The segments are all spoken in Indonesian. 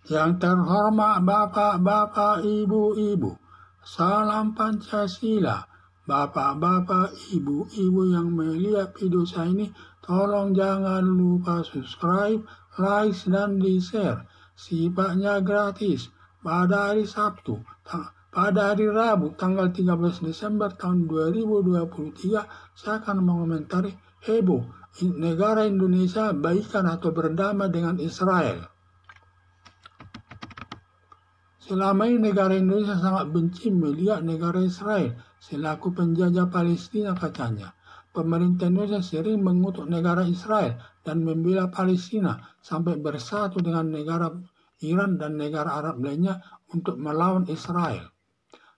Yang terhormat Bapak-Bapak, Ibu-Ibu, salam Pancasila. Bapak-bapak, ibu-ibu yang melihat video saya ini, tolong jangan lupa subscribe, like, dan di-share. Sifatnya gratis. Pada hari Sabtu, pada hari Rabu, tanggal 13 Desember tahun 2023, saya akan mengomentari heboh negara Indonesia baikan atau berdamai dengan Israel. Selama ini negara Indonesia sangat benci melihat negara Israel selaku penjajah Palestina, katanya. Pemerintah Indonesia sering mengutuk negara Israel dan membela Palestina sampai bersatu dengan negara Iran dan negara Arab lainnya untuk melawan Israel.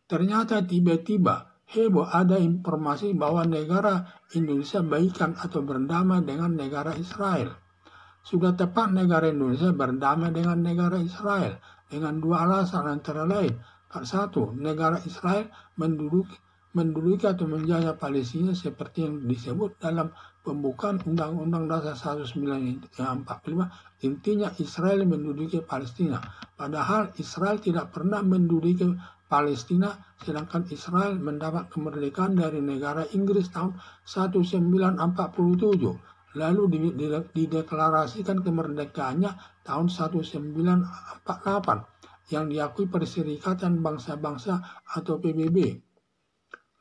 Ternyata tiba-tiba heboh ada informasi bahwa negara Indonesia baikan atau berdamai dengan negara Israel. Sudah tepat negara Indonesia berdamai dengan negara Israel dengan dua alasan, antara lain. Satu, negara Israel menduduki atau menjajah Palestina seperti yang disebut dalam pembukaan Undang-Undang Dasar 1945. Intinya Israel menduduki Palestina. Padahal Israel tidak pernah menduduki Palestina, sedangkan Israel mendapat kemerdekaan dari negara Inggris tahun 1947. Lalu dideklarasikan kemerdekaannya tahun 1948 yang diakui Perserikatan Bangsa-Bangsa atau PBB.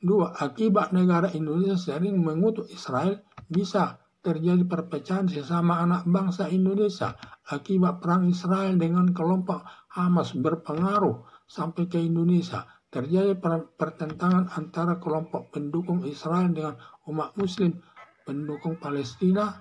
Dua, akibat negara Indonesia sering mengutuk Israel, bisa terjadi perpecahan sesama anak bangsa Indonesia akibat perang Israel dengan kelompok Hamas berpengaruh sampai ke Indonesia. Terjadi pertentangan antara kelompok pendukung Israel dengan umat Muslim pendukung Palestina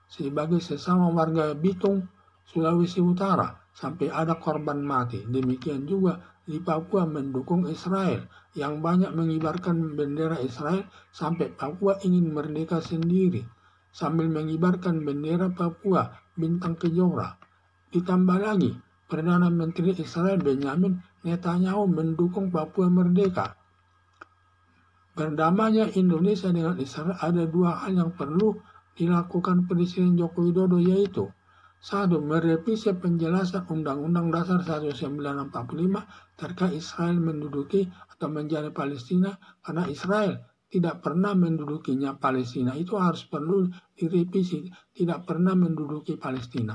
sebagai sesama warga Bitung, Sulawesi Utara, sampai ada korban mati. Demikian juga di Papua mendukung Israel yang banyak mengibarkan bendera Israel sampai Papua ingin merdeka sendiri sambil mengibarkan bendera Papua bintang kejora. Ditambah lagi, Perdana Menteri Israel Benjamin Netanyahu mendukung Papua merdeka. Berdamainya Indonesia dengan Israel ada dua hal yang perlu dilakukan Presiden Joko Widodo, yaitu satu, merevisi penjelasan Undang-Undang Dasar 1945 terkait Israel menduduki atau menjadi Palestina, karena Israel tidak pernah mendudukinya Palestina. Itu harus perlu direvisi, tidak pernah menduduki Palestina.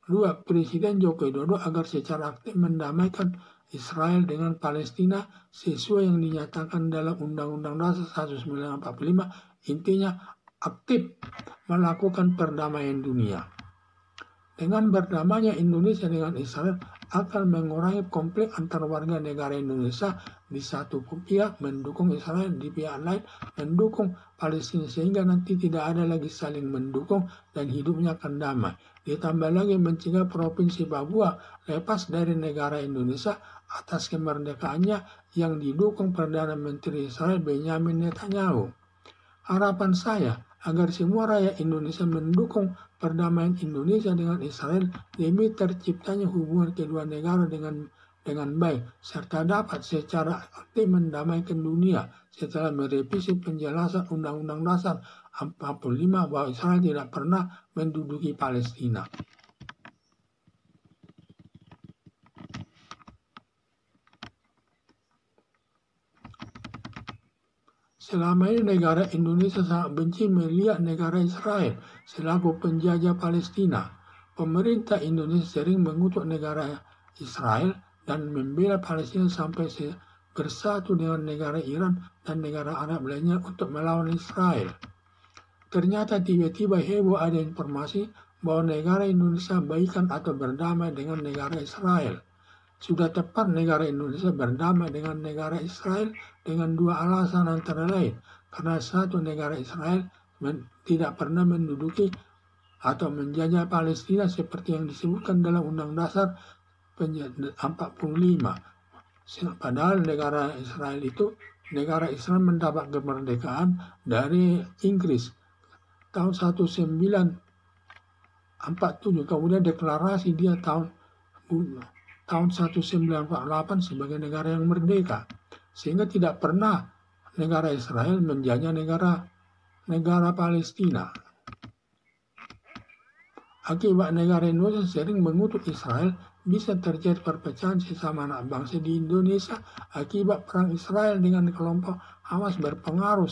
Dua, Presiden Joko Widodo agar secara aktif mendamaikan Israel dengan Palestina sesuai yang dinyatakan dalam Undang-Undang Dasar 1945, intinya aktif melakukan perdamaian dunia. Dengan berdamainya Indonesia dengan Israel akan mengurangi konflik antar warga negara Indonesia di satu pihak mendukung Israel, di pihak lain mendukung Palestina, sehingga nanti tidak ada lagi saling mendukung dan hidupnya akan damai. Ditambah lagi mencegah Provinsi Papua lepas dari negara Indonesia atas kemerdekaannya yang didukung Perdana Menteri Israel Benjamin Netanyahu. Harapan saya agar semua rakyat Indonesia mendukung perdamaian Indonesia dengan Israel demi terciptanya hubungan kedua negara dengan baik, serta dapat secara aktif mendamaikan dunia setelah merevisi penjelasan Undang-Undang Dasar 45 bahwa Israel tidak pernah menduduki Palestina. Selama ini negara Indonesia sangat benci melihat negara Israel selaku penjajah Palestina. Pemerintah Indonesia sering mengutuk negara Israel dan membela Palestina sampai bersatu dengan negara Iran dan negara Arab lainnya untuk melawan Israel. Ternyata tiba-tiba heboh ada informasi bahwa negara Indonesia baikan atau berdamai dengan negara Israel. Sudah tepat negara Indonesia berdamai dengan negara Israel dengan dua alasan, antara lain. Karena satu, negara Israel tidak pernah menduduki atau menjajah Palestina seperti yang disebutkan dalam Undang Dasar 45. Padahal negara Israel mendapat kemerdekaan dari Inggris tahun 1947, kemudian deklarasi dia tahun 1948 sebagai negara yang merdeka, sehingga tidak pernah negara Israel menjajah negara Palestina. Akibat negara Indonesia sering mengutuk Israel, bisa terjadi perpecahan sesama anak bangsa di Indonesia akibat perang Israel dengan kelompok Hamas berpengaruh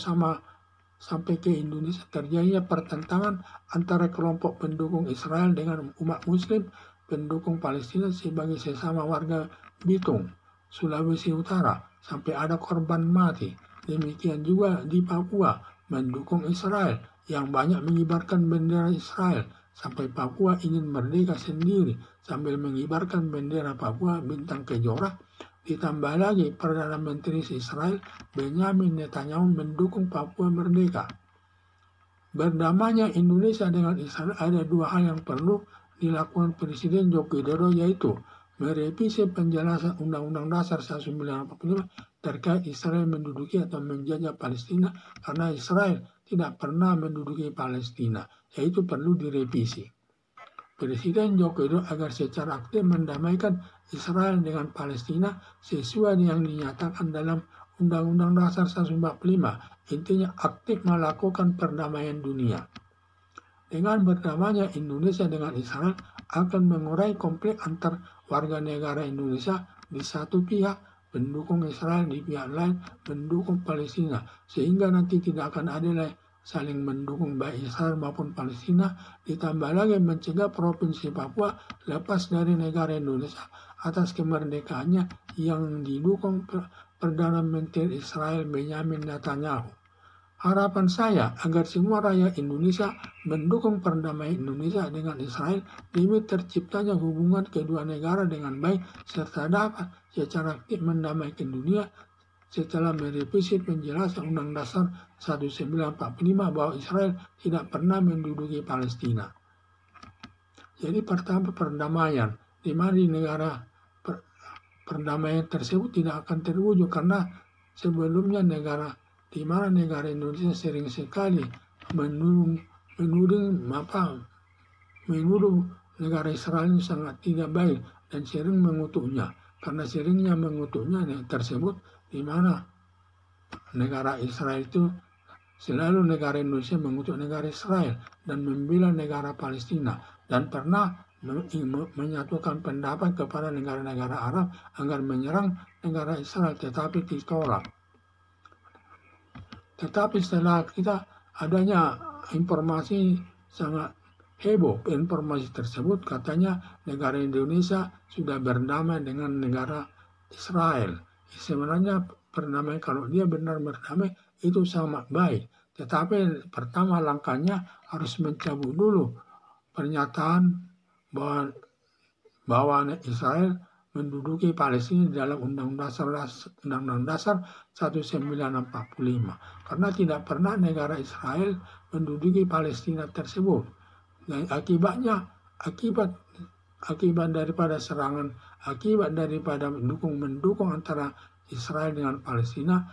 sampai ke Indonesia. Terjadinya pertentangan antara kelompok pendukung Israel dengan umat Muslim pendukung Palestina sebagai sesama warga Bitung, Sulawesi Utara, sampai ada korban mati. Demikian juga di Papua, mendukung Israel yang banyak mengibarkan bendera Israel, sampai Papua ingin merdeka sendiri sambil mengibarkan bendera Papua bintang kejora. Ditambah lagi Perdana Menteri Israel Benjamin Netanyahu mendukung Papua merdeka. Berdamainya Indonesia dengan Israel ada dua hal yang perlu dilakukan Presiden Joko Widodo, yaitu merevisi penjelasan Undang-Undang Dasar 1945 terkait Israel menduduki atau menjajah Palestina, karena Israel tidak pernah menduduki Palestina, yaitu perlu direvisi. Presiden Joko Widodo agar secara aktif mendamaikan Israel dengan Palestina sesuai yang dinyatakan dalam Undang-Undang Dasar 1945, intinya aktif melakukan perdamaian dunia. Dengan berdamainya Indonesia dengan Israel akan mengurai konflik antar warga negara Indonesia di satu pihak, pendukung Israel di pihak lain mendukung Palestina, sehingga nanti tidak akan ada saling mendukung baik Israel maupun Palestina. Ditambah lagi mencegah Provinsi Papua lepas dari negara Indonesia atas kemerdekaannya yang didukung Perdana Menteri Israel Benjamin Netanyahu. Harapan saya agar semua rakyat Indonesia mendukung perdamaian Indonesia dengan Israel demi terciptanya hubungan kedua negara dengan baik, serta dapat secara aktif mendamaikan dunia setelah merevisi penjelasan Undang Dasar 1945 bahwa Israel tidak pernah menduduki Palestina. Jadi pertama perdamaian, di mana di negara perdamaian tersebut tidak akan terwujud karena sebelumnya di mana negara Indonesia sering sekali menuduh negara Israel ini sangat tidak baik dan sering mengutuknya. Karena seringnya mengutuknya tersebut, di mana negara Israel itu selalu negara Indonesia mengutuk negara Israel dan membela negara Palestina, dan pernah menyatukan pendapat kepada negara-negara Arab agar menyerang negara Israel, tetapi ditolak. Tetapi setelah kita adanya informasi sangat heboh, informasi tersebut katanya negara Indonesia sudah berdamai dengan negara Israel. Sebenarnya perdamaian, kalau dia benar berdamai itu sangat baik. Tetapi pertama langkahnya harus mencabut dulu pernyataan bahwa Israel menduduki Palestina dalam Undang-Undang Dasar 1945, karena tidak pernah negara Israel menduduki Palestina tersebut. Dan akibat daripada serangan, akibat daripada mendukung antara Israel dengan Palestina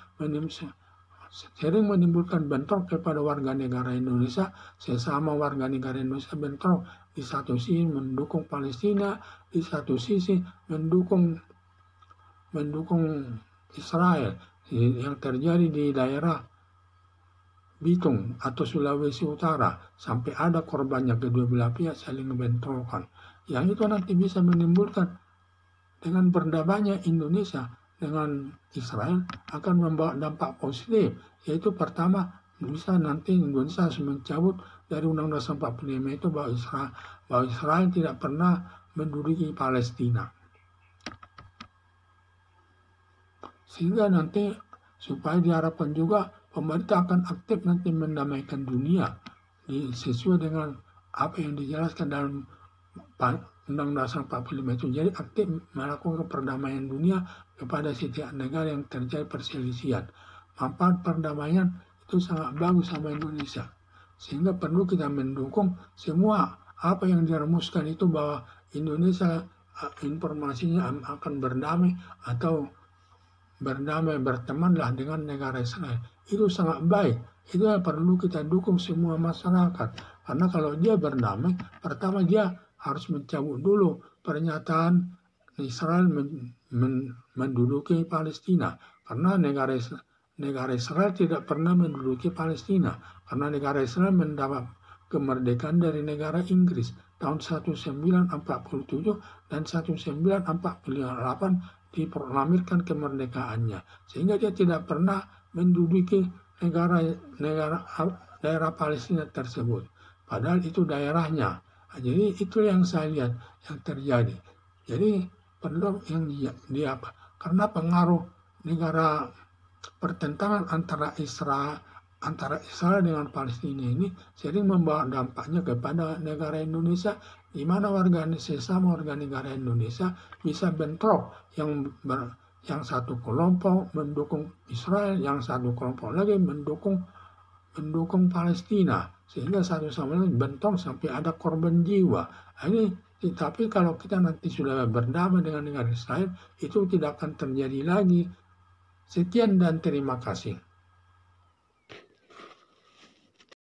sering menimbulkan bentrok kepada warga negara Indonesia. Sesama warga negara Indonesia bentrok, di satu sisi mendukung Palestina, di satu sisi mendukung Israel. Yang terjadi di daerah Bitung atau Sulawesi Utara, sampai ada korbannya, kedua belah pihak saling bentrokan. Yang itu nanti bisa menimbulkan, dengan berdamainya Indonesia dengan Israel akan membawa dampak positif, yaitu pertama bisa nanti Indonesia harus mencabut dari Undang-Undang 45 itu bahwa Israel tidak pernah menduduki Palestina, sehingga nanti supaya diharapkan juga pemerintah akan aktif nanti mendamaikan dunia sesuai dengan apa yang dijelaskan dalam Undang-Undang Dasar 45 itu. Jadi aktif melakukan perdamaian dunia kepada setiap negara yang terjadi perselisihan. Manfaat perdamaian itu sangat bagus sama Indonesia, sehingga perlu kita mendukung semua apa yang dirumuskan itu, bahwa Indonesia informasinya akan berdamai atau bertemanlah dengan negara Israel. Itu sangat baik. Itu yang perlu kita dukung semua masyarakat. Karena kalau dia berdamai, pertama dia harus mencabut dulu pernyataan Israel menduduki Palestina. Karena negara Israel tidak pernah menduduki Palestina. Karena negara Israel kemerdekaan dari negara Inggris tahun 1947 dan 1948 diproklamirkan kemerdekaannya, sehingga dia tidak pernah menduduki daerah Palestina tersebut, padahal itu daerahnya. Jadi itu yang saya lihat yang terjadi. Jadi perlu yang dia karena pengaruh negara pertentangan antara Israel dengan Palestina ini sering membawa dampaknya kepada negara Indonesia, di mana sesama warga negara Indonesia bisa bentrok, yang satu kelompok mendukung Israel, yang satu kelompok lagi mendukung Palestina, sehingga satu sama lain bentrok sampai ada korban jiwa. Tapi kalau kita nanti sudah berdamai dengan negara Israel, itu tidak akan terjadi lagi. Sekian dan terima kasih.